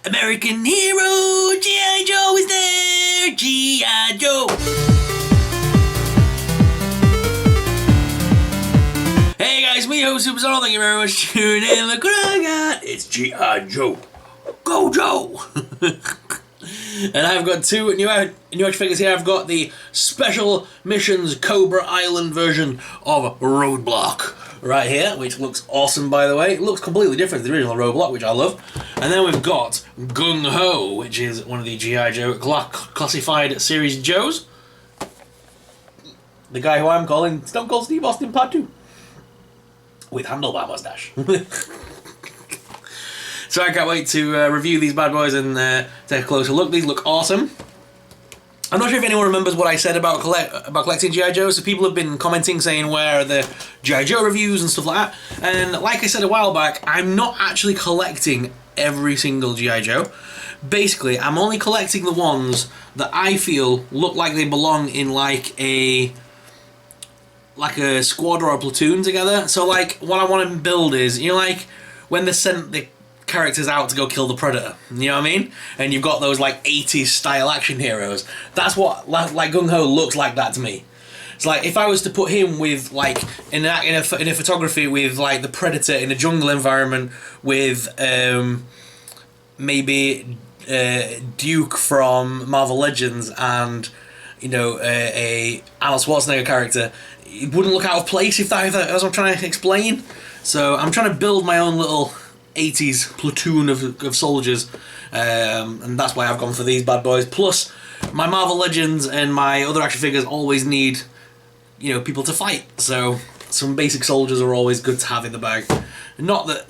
American hero, G.I. Joe is there, G.I. Joe. Hey guys, me host Superstar, thank you very much for tuning in. Look what I got, it's G.I. Joe. Go Joe! And I've got two new action figures here. I've got the Special Missions Cobra Island version of Roadblock right here, which looks awesome, by the way. It looks completely different to the original Roadblock, which I love. And then we've got Gung Ho, which is one of the G.I. Joe classified series Joes. The guy who I'm calling Stone Cold Steve Austin Part 2. With handlebar mustache. So I can't wait to review these bad boys and take a closer look. These look awesome. I'm not sure if anyone remembers what I said about collecting G.I. Joe. So people have been commenting saying where are the G.I. Joe reviews and stuff like that. And like I said a while back, I'm not actually collecting every single G.I. Joe. Basically, I'm only collecting the ones that I feel look like they belong in like a squad or a platoon together. So like what I want to build is, you know, like when they sent the characters out to go kill the Predator, you know what I mean? And you've got those like 80s style action heroes. That's what like Gung Ho looks like that to me. It's like if I was to put him with like in a photography with like the Predator in a jungle environment with maybe Duke from Marvel Legends and you know a Arnold Schwarzenegger character, it wouldn't look out of place if that's what I'm trying to explain. So I'm trying to build my own little 80s platoon of soldiers, and that's why I've gone for these bad boys. Plus, my Marvel Legends and my other action figures always need, you know, people to fight. So some basic soldiers are always good to have in the bag. Not that,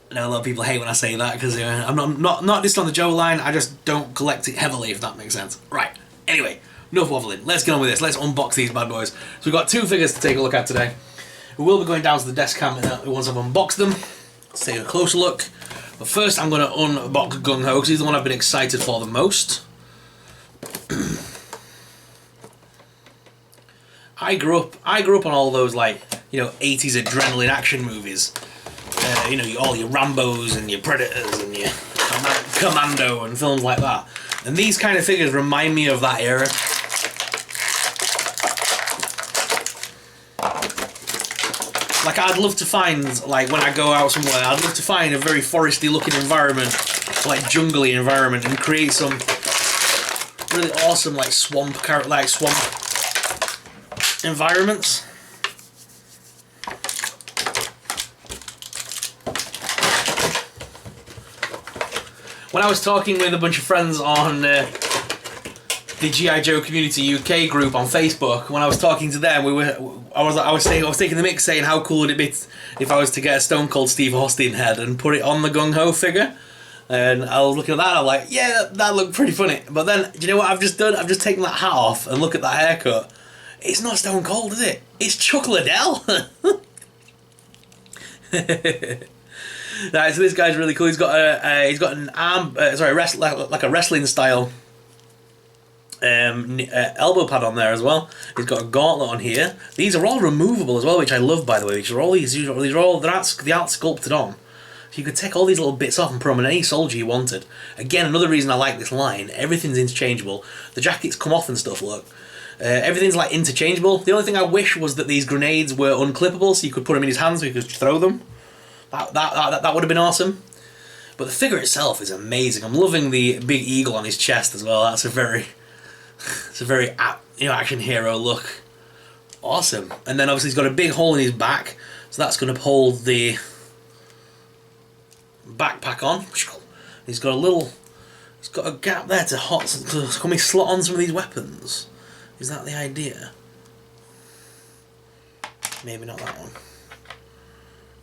you know, a lot of people hate when I say that because I'm not just on the Joe line. I just don't collect it heavily, if that makes sense. Right. Anyway, enough waffling. Let's get on with this. Let's unbox these bad boys. So we've got two figures to take a look at today. We will be going down to the desk cam once I've unboxed them. Let's take a closer look. But first I'm going to unbox Gung Ho because he's the one I've been excited for the most. I grew up on all those like, you know, 80s adrenaline action movies. You know, all your Rambos and your Predators and your Commando and films like that. And these kind of figures remind me of that era. Like, I'd love to find, like, when I go out somewhere, I'd love to find a very foresty looking environment, like jungly environment, and create some really awesome, like, swamp environments. When I was talking with a bunch of friends on the G.I. Joe Community UK group on Facebook, when I was talking to them, I was taking the mix saying how cool would it be if I was to get a Stone Cold Steve Austin head and put it on the Gung Ho figure. And I was looking at that and I'm like, yeah, that looked pretty funny. But then, do you know what I've just done? I've just taken that hat off and look at that haircut. It's not Stone Cold, is it? It's Chuck Liddell. Right, so this guy's really cool. He's got an arm, like a wrestling style elbow pad on there as well. He's got a gauntlet on here. These are all removable as well, which I love, by the way. They're art sculpted on. So you could take all these little bits off and put them on any soldier you wanted. Again, another reason I like this line. Everything's interchangeable. The jackets come off and stuff. Look, everything's like interchangeable. The only thing I wish was that these grenades were unclippable, so you could put them in his hands, so you could throw them. That would have been awesome. But the figure itself is amazing. I'm loving the big eagle on his chest as well. It's a very action hero look. Awesome. And then obviously he's got a big hole in his back, so that's going to hold the backpack on. He's got a gap there to can we slot on some of these weapons? Is that the idea? Maybe not that one.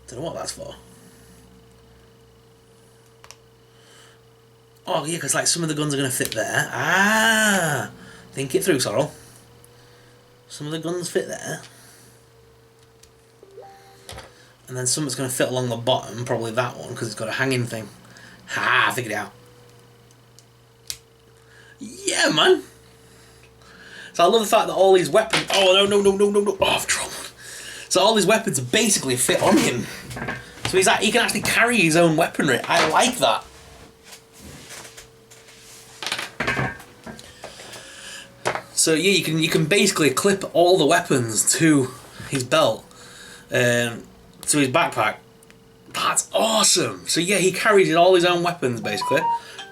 Don't know what that's for. Oh yeah, because like some of the guns are going to fit there. Ah! Think it through, Sorrel. Some of the guns fit there. And then something's going to fit along the bottom, probably that one, because it's got a hanging thing. Ha! I figured it out. Yeah, man! So I love the fact that all these weapons... Oh, no. Oh, I've trouble. So all these weapons basically fit on him. So he can actually carry his own weaponry. I like that. So yeah, you can basically clip all the weapons to his belt, to his backpack. That's awesome. So yeah, he carries all his own weapons basically.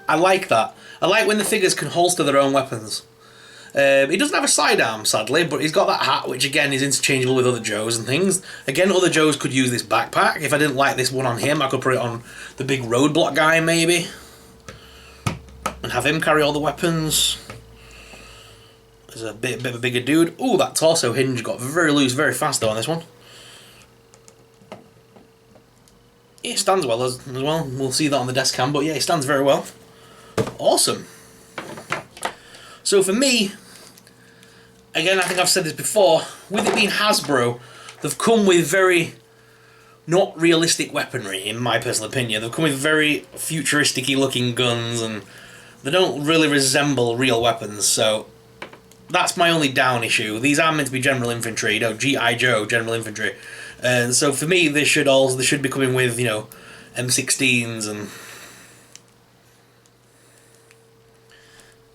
I like that. I like when the figures can holster their own weapons. He doesn't have a sidearm, sadly, but he's got that hat, which again is interchangeable with other Joes and things. Again, other Joes could use this backpack. If I didn't like this one on him, I could put it on the big Roadblock guy, maybe. And have him carry all the weapons. There's a bit of a bigger dude. Ooh, that torso hinge got very loose very fast though on this one. Yeah, it stands well as well. We'll see that on the desk cam, but yeah, it stands very well. Awesome. So for me, again, I think I've said this before, with it being Hasbro, they've come with very not realistic weaponry, in my personal opinion. They've come with very futuristic-y looking guns, and they don't really resemble real weapons, so that's my only down issue. These are meant to be general infantry, you know, G.I. Joe general infantry. And so for me, they should be coming with, you know, M16s and...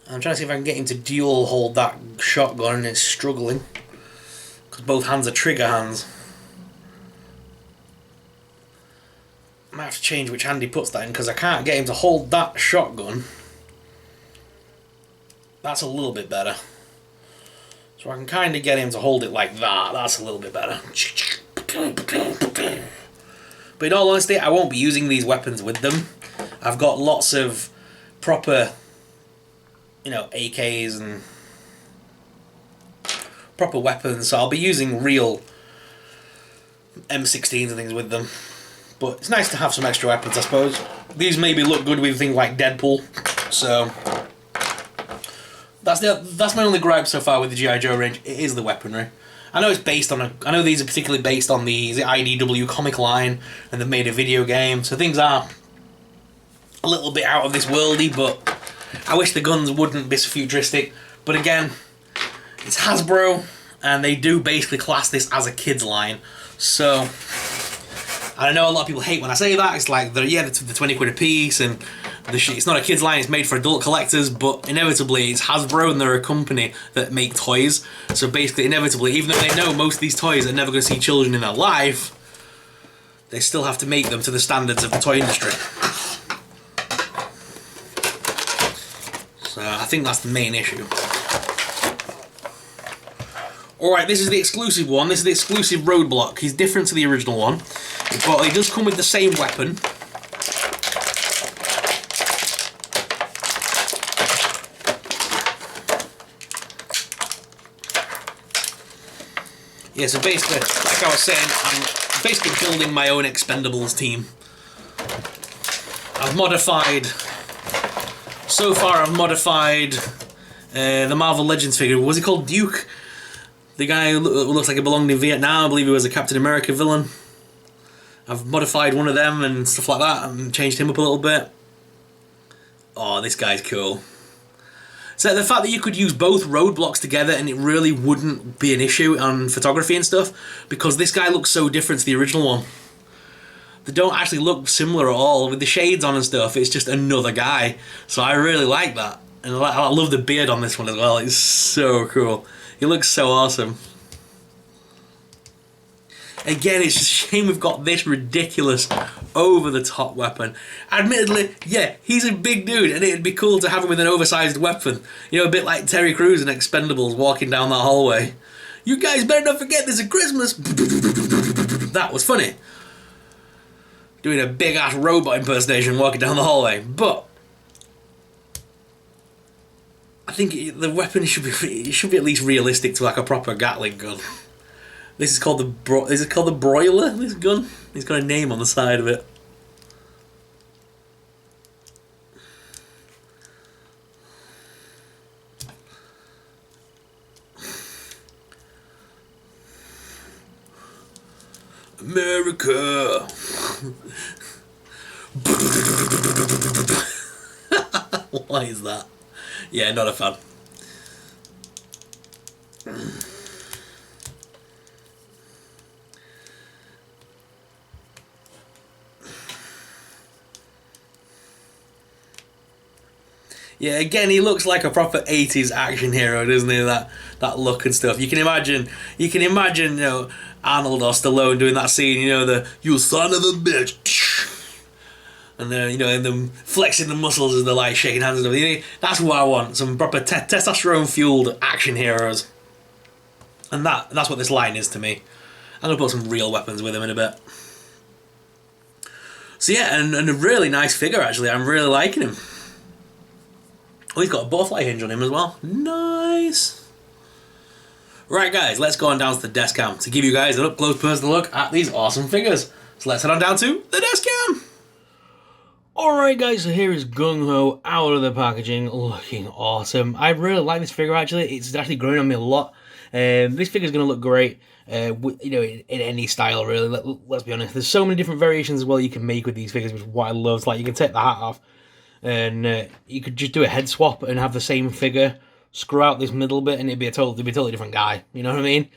I'm trying to see if I can get him to dual hold that shotgun, and it's struggling. Because both hands are trigger hands. I might have to change which hand he puts that in, because I can't get him to hold that shotgun. That's a little bit better. So I can kind of get him to hold it like that. That's a little bit better. But in all honesty, I won't be using these weapons with them. I've got lots of proper... you know, AKs and proper weapons, so I'll be using real M16s and things with them. But it's nice to have some extra weapons, I suppose. These maybe look good with things like Deadpool, so that's my only gripe so far with the G.I. Joe range. It is the weaponry. I know it's based on I know these are particularly based on the IDW comic line, and they've made a video game, so things are a little bit out of this worldy, but I wish the guns wouldn't be so futuristic, but again, it's Hasbro, and they do basically class this as a kid's line, so I know a lot of people hate when I say that. It's like, they're 20 quid a piece, and it's not a kid's line, it's made for adult collectors, but inevitably it's Hasbro, and they're a company that make toys, so basically, inevitably, even though they know most of these toys are never going to see children in their life, they still have to make them to the standards of the toy industry. So I think that's the main issue. Alright, this is the exclusive one. This is the exclusive Roadblock. He's different to the original one, but he does come with the same weapon. Yeah, so basically, like I was saying, I'm basically building my own Expendables team. I've modified... So far, I've modified the Marvel Legends figure. Was he called Duke? The guy who looks like he belonged in Vietnam. I believe he was a Captain America villain. I've modified one of them and stuff like that, and changed him up a little bit. Oh, this guy's cool. So the fact that you could use both Roadblocks together and it really wouldn't be an issue on photography and stuff, because this guy looks so different to the original one. They don't actually look similar at all. With the shades on and stuff, it's just another guy. So I really like that. And I love the beard on this one as well. It's so cool. He looks so awesome. Again, it's just a shame we've got this ridiculous, over-the-top weapon. Admittedly, yeah, he's a big dude, and it'd be cool to have him with an oversized weapon. You know, a bit like Terry Crews in Expendables walking down that hallway. You guys better not forget this is Christmas. That was funny. Doing a big-ass robot impersonation walking down the hallway. But I think the weapon should be at least realistic to like a proper Gatling gun. This is called the Broiler, this gun? It's got a name on the side of it. America! What is that? Yeah, not a fan. Yeah, again, he looks like a proper 80s action hero, doesn't he? That look and stuff. You can imagine, you know, Arnold or Stallone doing that scene, you know, the "you son of a bitch," and then, you know, and them flexing the muscles as they're like shaking hands and everything. That's what I want. Some proper testosterone fueled action heroes, and that's what this line is to me. I'm gonna put some real weapons with him in a bit. So yeah, and a really nice figure actually. I'm really liking him. Oh, he's got a butterfly hinge on him as well. Nice. Right, guys, let's go on down to the desk cam to give you guys an up-close personal look at these awesome figures. So let's head on down to the desk cam. Alright, guys, so here is Gung Ho out of the packaging, looking awesome. I really like this figure, actually. It's actually growing on me a lot. This figure's going to look great, you know, in any style, really. Let's be honest. There's so many different variations as well you can make with these figures, which is what I love. It's like you can take the hat off, and you could just do a head swap and have the same figure, screw out this middle bit, and it'd be a totally different guy. You know what I mean?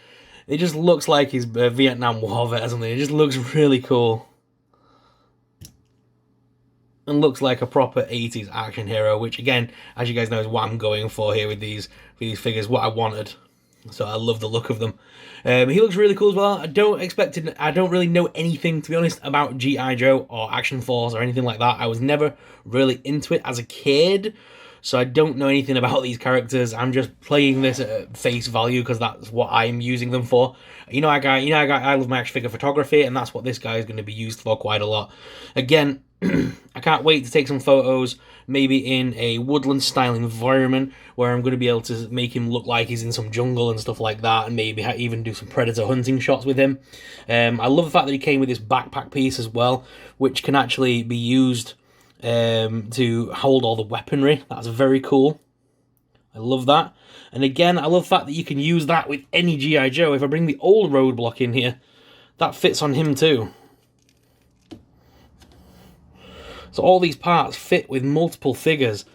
It just looks like he's a Vietnam War vet or something. It just looks really cool. And looks like a proper 80s action hero, which again, as you guys know, is what I'm going for here with these figures, what I wanted. So I love the look of them. He looks really cool as well. I don't really know anything, to be honest, about G.I. Joe or Action Force or anything like that. I was never really into it as a kid, so I don't know anything about these characters. I'm just playing this at face value because that's what I'm using them for. I love my action figure photography, and that's what this guy is going to be used for quite a lot. Again, I can't wait to take some photos, maybe in a woodland style environment where I'm going to be able to make him look like he's in some jungle and stuff like that, and maybe even do some predator hunting shots with him. I love the fact that he came with this backpack piece as well, which can actually be used to hold all the weaponry. That's very cool. I love that. And again, I love the fact that you can use that with any G.I. Joe. If I bring the old Roadblock in here, that fits on him too. So all these parts fit with multiple figures.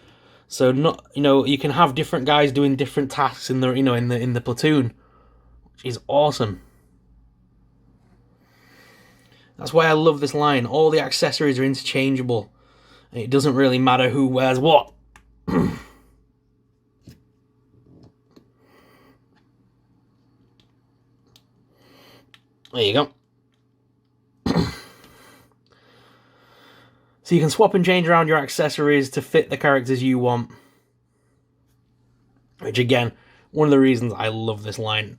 So you can have different guys doing different tasks in the in the platoon, which is awesome. That's why I love this line. All the accessories are interchangeable, and it doesn't really matter who wears what. There you go. So you can swap and change around your accessories to fit the characters you want. Which again, one of the reasons I love this line.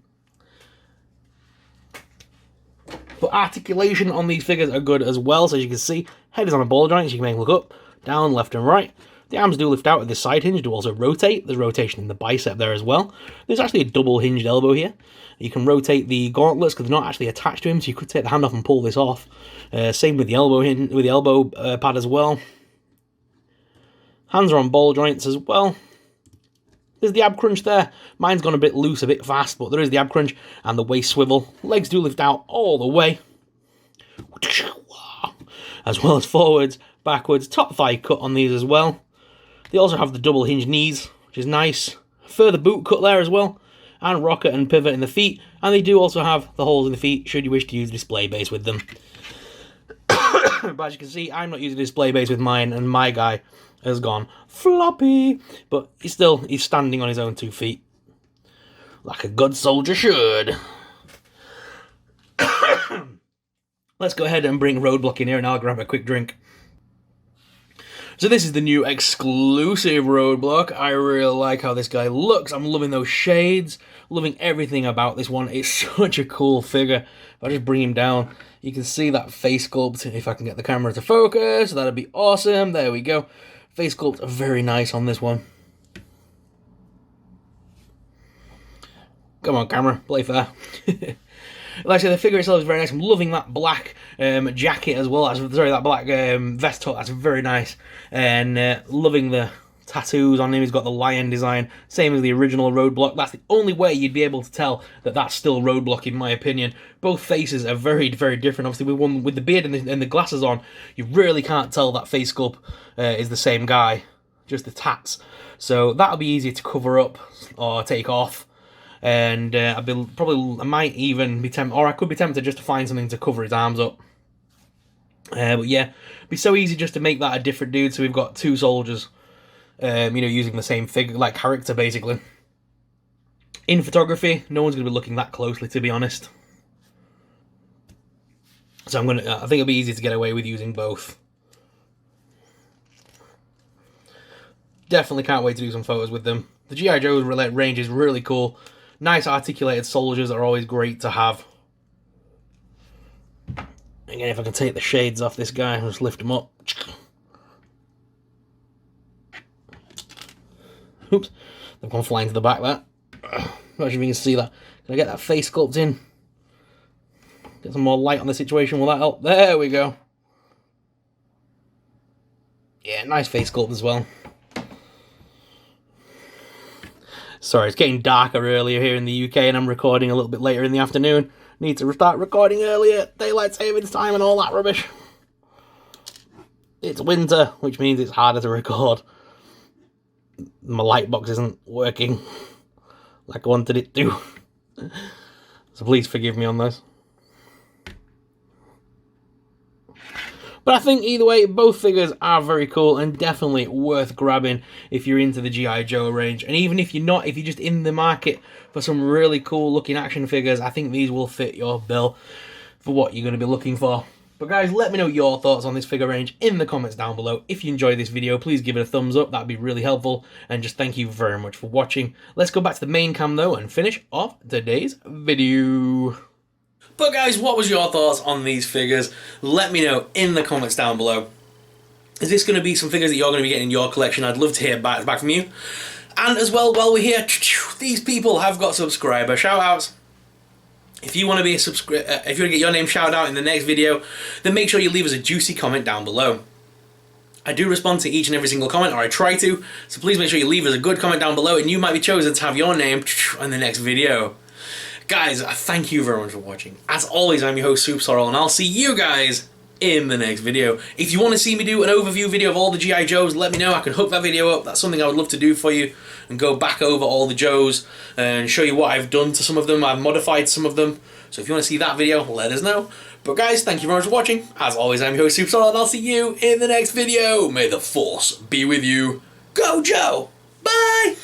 But articulation on these figures are good as well. So as you can see, head is on a ball joint, so you can make them look up, down, left and right. The arms do lift out with this side hinge, do also rotate. There's rotation in the bicep there as well. There's actually a double hinged elbow here. You can rotate the gauntlets because they're not actually attached to him, so you could take the hand off and pull this off. Same with the elbow pad as well. Hands are on ball joints as well. There's the ab crunch there. Mine's gone a bit loose, a bit fast, but there is the ab crunch and the waist swivel. Legs do lift out all the way, as well as forwards, backwards. Top thigh cut on these as well. They also have the double hinge knees, which is nice. Further boot cut there as well, and rocket and pivot in the feet. And they do also have the holes in the feet, should you wish to use a display base with them. But as you can see, I'm not using a display base with mine, and my guy has gone floppy. But he's standing on his own 2 feet, like a good soldier should. Let's go ahead and bring Roadblock in here, and I'll grab a quick drink. So this is the new exclusive Roadblock. I really like how this guy looks. I'm loving those shades, loving everything about this one. It's such a cool figure. If I just bring him down, you can see that face sculpt. If I can get the camera to focus, that'd be awesome. There we go. Face sculpt are very nice on this one. Come on, camera, play fair. Like I said, the figure itself is very nice. I'm loving that black jacket as well. That black vest top. That's very nice. And loving the tattoos on him. He's got the lion design, same as the original Roadblock. That's the only way you'd be able to tell that that's still Roadblock, in my opinion. Both faces are very, very different. Obviously, with one with the beard and the glasses on, you really can't tell that face sculpt is the same guy. Just the tats. So that'll be easier to cover up or take off. And I might even be tempted, or I could be tempted just to find something to cover his arms up. But yeah, it'd be so easy just to make that a different dude. So we've got 2 soldiers using the same figure, like character, basically. In photography, no one's going to be looking that closely, to be honest. So I think it'll be easy to get away with using both. Definitely can't wait to do some photos with them. The G.I. Joe range is really cool. Nice articulated soldiers are always great to have. Again, if I can take the shades off this guy, I'll just lift him up. Oops, they've gone flying to the back there. Not sure if you can see that. Can I get that face sculpt in? Get some more light on the situation, will that help? There we go. Yeah, nice face sculpt as well. Sorry, it's getting darker earlier here in the UK and I'm recording a little bit later in the afternoon. Need to start recording earlier, daylight savings time and all that rubbish. It's winter, which means it's harder to record. My light box isn't working like I wanted it to. So please forgive me on this. But I think either way, both figures are very cool and definitely worth grabbing if you're into the G.I. Joe range. And even if you're not, if you're just in the market for some really cool looking action figures, I think these will fit your bill for what you're going to be looking for. But guys, let me know your thoughts on this figure range in the comments down below. If you enjoyed this video, please give it a thumbs up. That'd be really helpful. And just thank you very much for watching. Let's go back to the main cam though and finish off today's video. But guys, what was your thoughts on these figures? Let me know in the comments down below. Is this going to be some figures that you're going to be getting in your collection? I'd love to hear back from you. And as well, while we're here, these people have got subscriber shout-outs. If you want to be if you want to get your name shouted out in the next video, then make sure you leave us a juicy comment down below. I do respond to each and every single comment, or I try to, so please make sure you leave us a good comment down below, and you might be chosen to have your name in the next video. Guys, thank you very much for watching. As always, I'm your host, Soup Sorrel, and I'll see you guys in the next video. If you want to see me do an overview video of all the G.I. Joes, let me know. I can hook that video up. That's something I would love to do for you, and go back over all the Joes and show you what I've done to some of them. I've modified some of them. So if you want to see that video, let us know. But guys, thank you very much for watching. As always, I'm your host, Soup Sorrel, and I'll see you in the next video. May the Force be with you. Go, Joe! Bye!